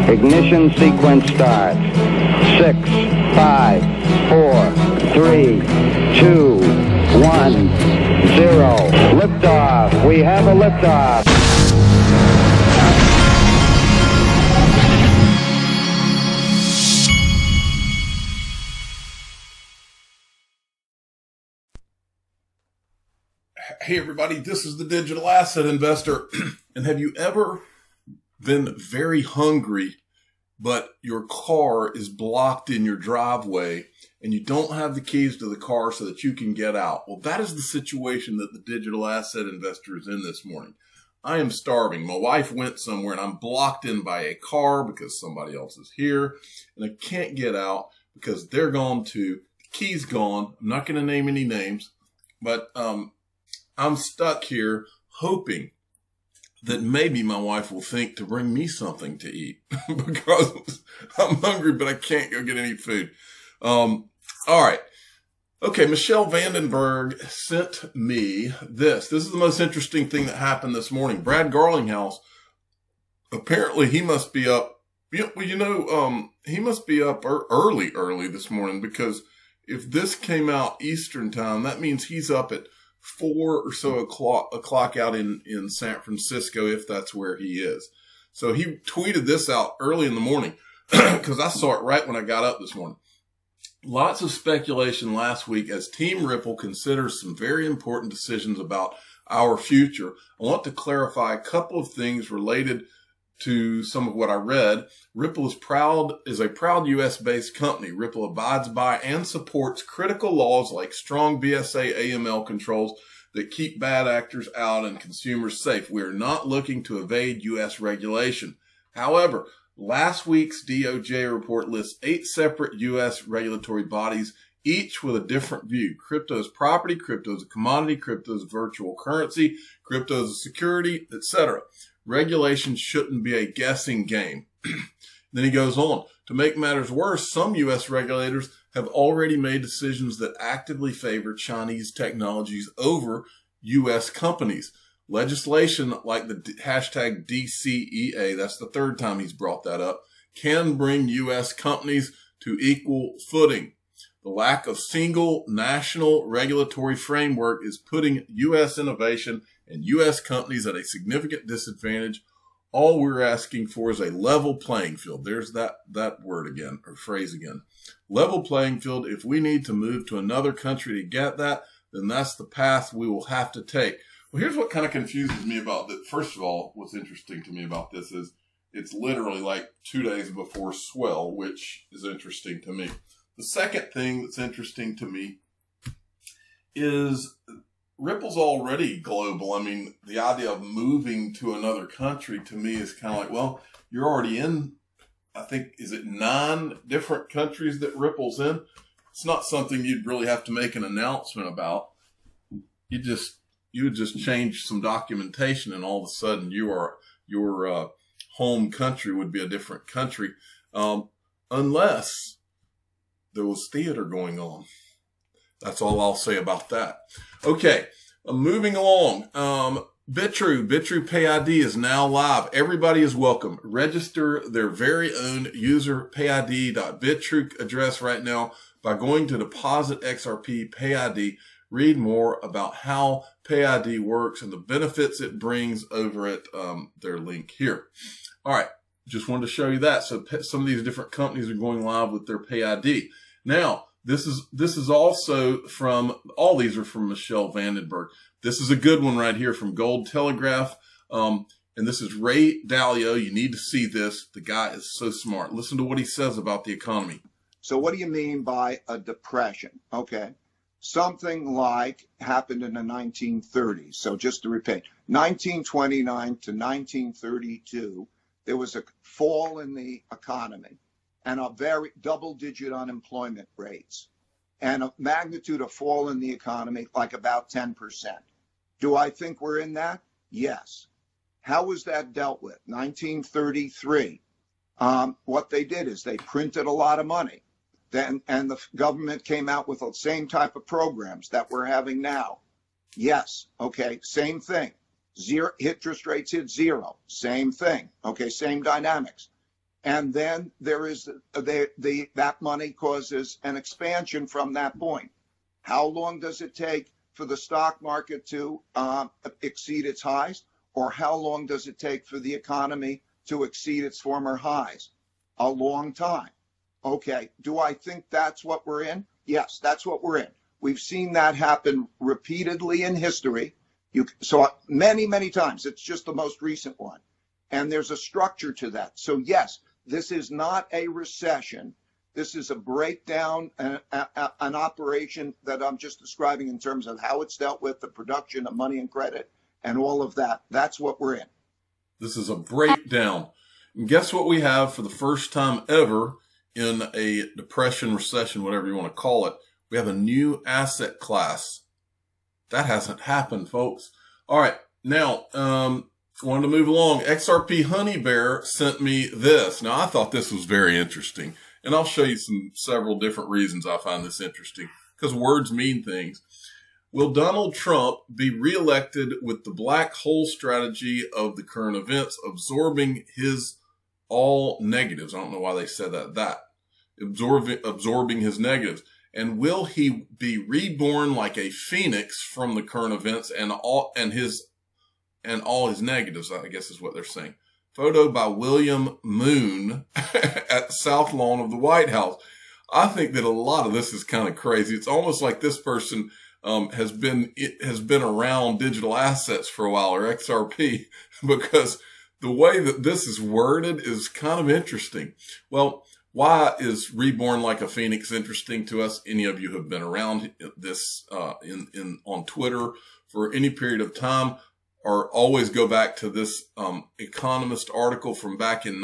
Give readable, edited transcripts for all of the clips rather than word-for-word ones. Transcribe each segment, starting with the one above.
Ignition sequence starts. 6, 5, 4, 3, 2, 1, 0. Liftoff. We have a liftoff. Hey everybody, this is the Digital Asset Investor. And have you ever been very hungry, but your car is blocked in your driveway and you don't have the keys to the car so that you can get out? Well, that is the situation that the Digital Asset Investor is in this morning. I am starving. My wife went somewhere and I'm blocked in by a car because somebody else is here and I can't get out because they're gone too. The key's gone. I'm not going to name any names, but I'm stuck here hoping that maybe my wife will think to bring me something to eat because I'm hungry, but I can't go get any food. All right. Okay. Michelle Vandenberg sent me this. This is the most interesting thing that happened this morning. Brad Garlinghouse, apparently he must be up. He must be up early this morning, because if this came out Eastern time, that means he's up at 4 or so o'clock out in San Francisco, if that's where he is. So he tweeted this out early in the morning because I saw it right when I got up this morning. Lots of speculation last week as Team Ripple considers some very important decisions about our future. I want to clarify a couple of things related to some of what I read. Ripple is a proud U.S.-based company. Ripple abides by and supports critical laws like strong BSA AML controls that keep bad actors out and consumers safe. We are not looking to evade U.S. regulation. However, last week's DOJ report lists 8 separate U.S. regulatory bodies, each with a different view. Crypto is property, crypto is a commodity, crypto is virtual currency, crypto is a security, etc. Regulation shouldn't be a guessing game. Then he goes on. To make matters worse, some U.S. regulators have already made decisions that actively favor Chinese technologies over U.S. companies. Legislation like the hashtag DCEA, that's the third time he's brought that up, can bring U.S. companies to equal footing. The lack of single national regulatory framework is putting U.S. innovation and U.S. companies at a significant disadvantage. All we're asking for is a level playing field. There's that word again, or phrase again. Level playing field. If we need to move to another country to get that, then that's the path we will have to take. Well, here's what kind of confuses me about that. First of all, what's interesting to me about this is it's literally like 2 days before swell, which is interesting to me. The second thing that's interesting to me is Ripple's already global. I mean, the idea of moving to another country to me is kind of like, well, you're already in, I think, is it 9 different countries that Ripple's in? It's not something you'd really have to make an announcement about. You would just change some documentation and all of a sudden your home country would be a different country. Unless there was theater going on. That's all I'll say about that. Okay, moving along. Bitrue Pay ID is now live. Everybody is welcome. Register their very own user payid.bitrue address right now by going to Deposit XRP Pay ID. Read more about how Pay ID works and the benefits it brings over at their link here. All right, just wanted to show you that. So some of these different companies are going live with their Pay ID. Now, this is also from, all these are from Michelle Vandenberg. This is a good one right here from Gold Telegraph. And this is Ray Dalio. You need to see this. The guy is so smart. Listen to what he says about the economy. So what do you mean by a depression? Okay. Something like happened in the 1930s. So just to repeat, 1929 to 1932, there was a fall in the economy and a very double-digit unemployment rates and a magnitude of fall in the economy like about 10%. Do I think we're in that? Yes. How was that dealt with? 1933. What they did is they printed a lot of money. And the government came out with the same type of programs that we're having now. Yes. Okay. Same thing. Zero interest rates hit zero. Same thing. Okay. Same dynamics. And then there is that money causes an expansion from that point. How long does it take for the stock market to exceed its highs? Or how long does it take for the economy to exceed its former highs? A long time. Okay, do I think that's what we're in? Yes, that's what we're in. We've seen that happen repeatedly in history. So many, many times. It's just the most recent one. And there's a structure to that. So yes, this is not a recession. This is a breakdown, an operation that I'm just describing in terms of how it's dealt with, the production of money and credit, and all of that. That's what we're in. This is a breakdown. And guess what we have for the first time ever in a depression, recession, whatever you want to call it? We have a new asset class. That hasn't happened, folks. All right. Now, wanted to move along. XRP Honey Bear sent me this. Now, I thought this was very interesting. And I'll show you several different reasons I find this interesting. Because words mean things. Will Donald Trump be reelected with the black hole strategy of the current events, absorbing his all negatives? I don't know why they said that. Absorbing his negatives. And will he be reborn like a phoenix from the current events and all his negatives, I guess is what they're saying. Photo by William Moon at the South Lawn of the White House. I think that a lot of this is kind of crazy. It's almost like this person has been around digital assets for a while, or XRP, because the way that this is worded is kind of interesting. Well, why is reborn like a phoenix interesting to us? Any of you have been around this on Twitter for any period of time, or always go back to this Economist article from back in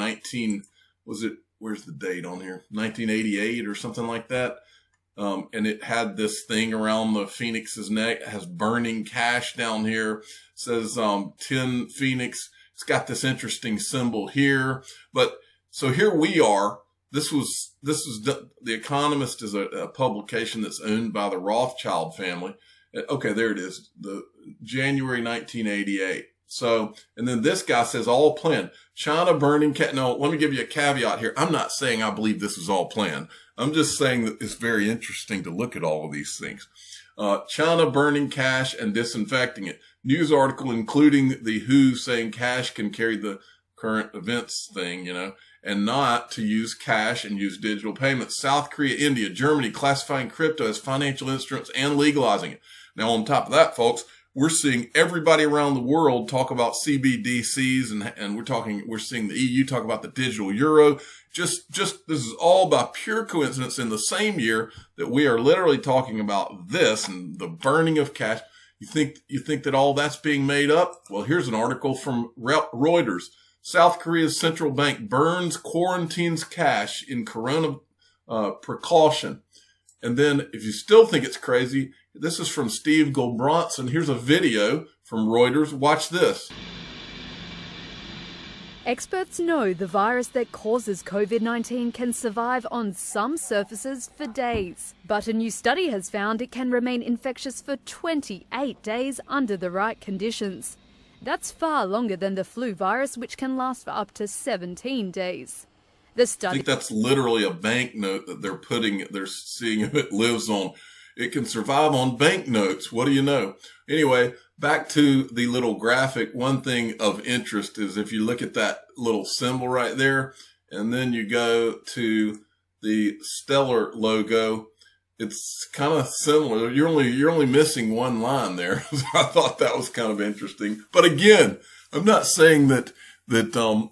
where's the date on here? 1988 or something like that. And it had this thing around the phoenix's neck. It has burning cash down here. It says 10 phoenix. It's got this interesting symbol here. But so here we are. This is the Economist is a publication that's owned by the Rothschild family. Okay, there it is. The January 1988. So, and then this guy says all planned. China burning No, let me give you a caveat here. I'm not saying I believe this is all planned. I'm just saying that it's very interesting to look at all of these things. China burning cash and disinfecting it. News article including the WHO saying cash can carry the current events thing, and not to use cash and use digital payments. South Korea, India, Germany classifying crypto as financial instruments and legalizing it. Now, on top of that, folks, we're seeing everybody around the world talk about CBDCs, and we're seeing the EU talk about the digital euro. Just this is all by pure coincidence in the same year that we are literally talking about this and the burning of cash. You think that all that's being made up? Well, here's an article from Reuters. South Korea's central bank quarantines cash in corona precaution. And then if you still think it's crazy, this is from Steve Gulbranson. Here's a video from Reuters. Watch this. Experts know the virus that causes COVID-19 can survive on some surfaces for days. But a new study has found it can remain infectious for 28 days under the right conditions. That's far longer than the flu virus, which can last for up to 17 days. The study... I think that's literally a banknote that they're seeing if it lives on. It can survive on banknotes. What do you know? Anyway, back to the little graphic. One thing of interest is if you look at that little symbol right there, and then you go to the Stellar logo, it's kind of similar. You're only missing one line there. So I thought that was kind of interesting. But again, I'm not saying that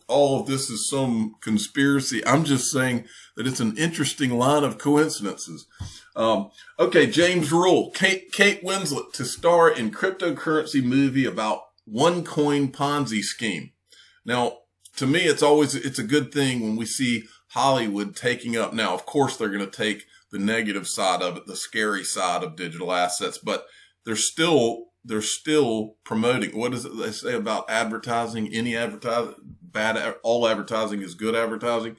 all of this is some conspiracy. I'm just saying that it's an interesting line of coincidences. Okay, James Rule, Kate Winslet to star in cryptocurrency movie about OneCoin Ponzi scheme. Now, to me, it's a good thing when we see Hollywood taking up. Now, of course, they're going to take the negative side of it, the scary side of digital assets, but they're still promoting. What does it they say about advertising? Any advertising, all advertising is good advertising,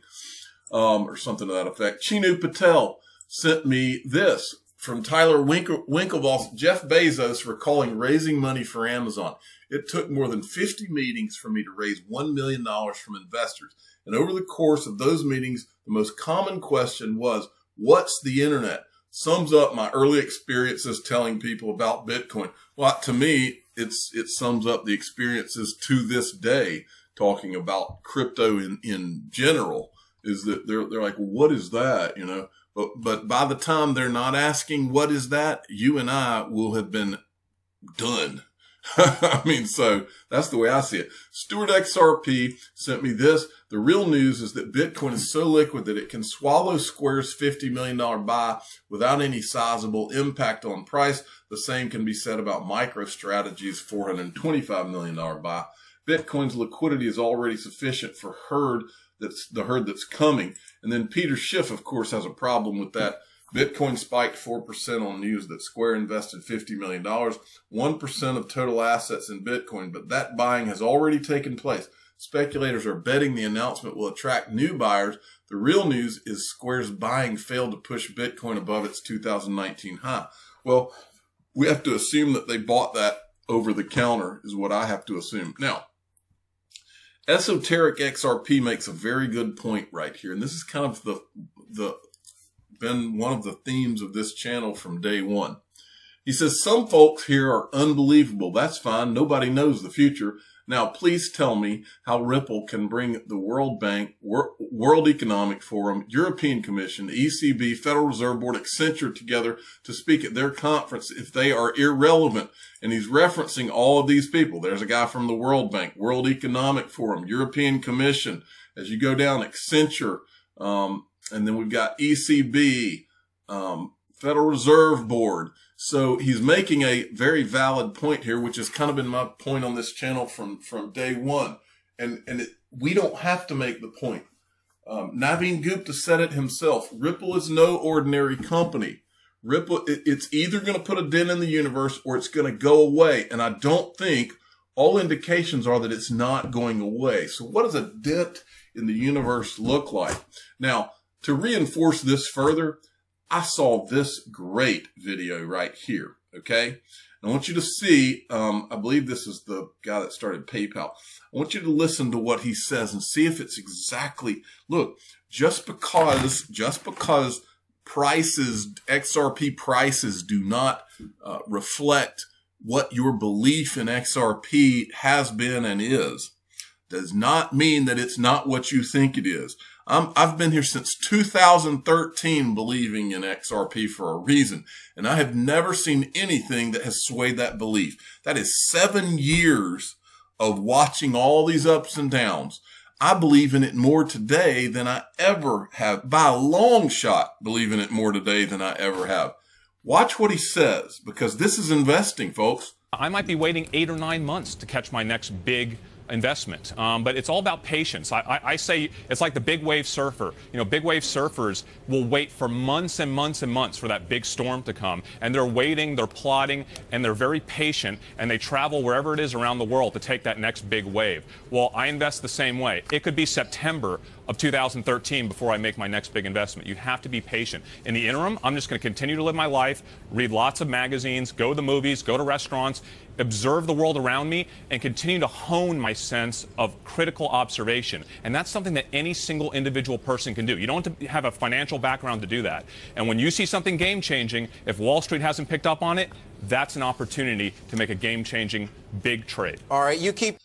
or something to that effect. Chinu Patel sent me this from Tyler Winklevoss, Jeff Bezos recalling raising money for Amazon. It took more than 50 meetings for me to raise $1 million from investors. And over the course of those meetings, the most common question was, what's the internet? Sums up my early experiences telling people about Bitcoin. Well, to me, it sums up the experiences to this day talking about crypto in general, is that they're like, well, what is that? You know, but by the time they're not asking what is that, you and I will have been done. I mean, so that's the way I see it. Stewart XRP sent me this. The real news is that Bitcoin is so liquid that it can swallow Square's $50 million buy without any sizable impact on price. The same can be said about MicroStrategy's $425 million buy. Bitcoin's liquidity is already sufficient for the herd that's coming. And then Peter Schiff, of course, has a problem with that. Bitcoin spiked 4% on news that Square invested $50 million, 1% of total assets in Bitcoin, but that buying has already taken place. Speculators are betting the announcement will attract new buyers. The real news is Square's buying failed to push Bitcoin above its 2019 high. Well, we have to assume that they bought that over the counter is what I have to assume. Now, Esoteric XRP makes a very good point right here, and this is kind of been one of the themes of this channel from day one. He says, some folks here are unbelievable. That's fine. Nobody knows the future. Now, please tell me how Ripple can bring the World Bank, World Economic Forum, European Commission, ECB, Federal Reserve Board, Accenture together to speak at their conference if they are irrelevant. And he's referencing all of these people. There's a guy from the World Bank, World Economic Forum, European Commission. As you go down, Accenture, and then we've got ECB, Federal Reserve Board. So he's making a very valid point here, which has kind of been my point on this channel from day one. And we don't have to make the point. Naveen Gupta said it himself. Ripple is no ordinary company. Ripple, it's either going to put a dent in the universe or it's going to go away. And I don't think all indications are that it's not going away. So what does a dent in the universe look like? Now, to reinforce this further, I saw this great video right here, okay? I want you to see, I believe this is the guy that started PayPal. I want you to listen to what he says and see if it's exactly, look, just because prices, XRP prices do not reflect what your belief in XRP has been and is, does not mean that it's not what you think it is. I've been here since 2013 believing in XRP for a reason, and I have never seen anything that has swayed that belief. That is 7 years of watching all these ups and downs. I believe in it more today than I ever have, by a long shot, believe in it more today than I ever have. Watch what he says, because this is investing, folks. I might be waiting 8 or 9 months to catch my next big investment. But it's all about patience. I say it's like the big wave surfer. You know, big wave surfers will wait for months and months and months for that big storm to come. And they're waiting, they're plotting, and they're very patient, and they travel wherever it is around the world to take that next big wave. Well, I invest the same way. It could be September of 2013 before I make my next big investment. You have to be patient. In the interim, I'm just going to continue to live my life, read lots of magazines, go to the movies, go to restaurants, observe the world around me, and continue to hone my sense of critical observation. And that's something that any single individual person can do. You don't have to have a financial background to do that. And when you see something game-changing, if Wall Street hasn't picked up on it, that's an opportunity to make a game-changing big trade. All right, you keep...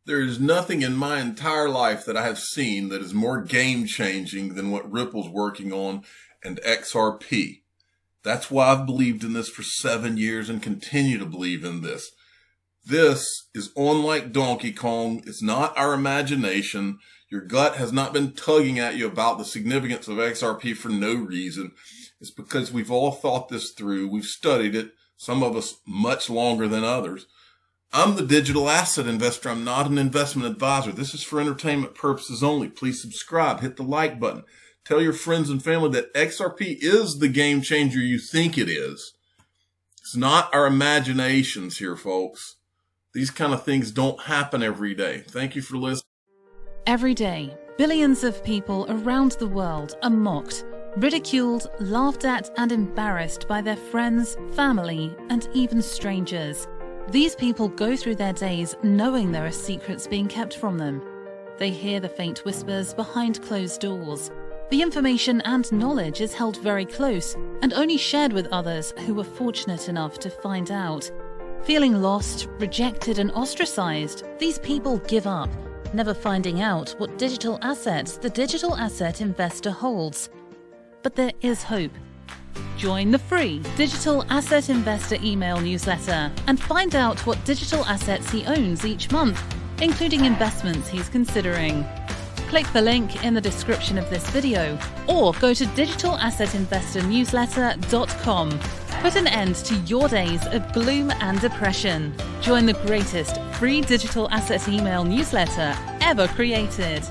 There is nothing in my entire life that I have seen that is more game-changing than what Ripple's working on and XRP. That's why I've believed in this for 7 years and continue to believe in this. This is on like Donkey Kong. It's not our imagination. Your gut has not been tugging at you about the significance of XRP for no reason. It's because we've all thought this through. We've studied it, some of us much longer than others. I'm the digital asset investor. I'm not an investment advisor. This is for entertainment purposes only. Please subscribe. Hit the like button. Tell your friends and family that XRP is the game changer you think it is. It's not our imaginations here, folks. These kind of things don't happen every day. Thank you for listening. Every day, billions of people around the world are mocked, ridiculed, laughed at, and embarrassed by their friends, family, and even strangers. These people go through their days knowing there are secrets being kept from them. They hear the faint whispers behind closed doors. The information and knowledge is held very close and only shared with others who were fortunate enough to find out. Feeling lost, rejected, and ostracized, these people give up, never finding out what digital assets the digital asset investor holds. But there is hope. Join the free Digital Asset Investor email newsletter and find out what digital assets he owns each month, including investments he's considering. Click the link in the description of this video or go to digitalassetinvestornewsletter.com. Put an end to your days of gloom and depression. Join the greatest free digital asset email newsletter ever created.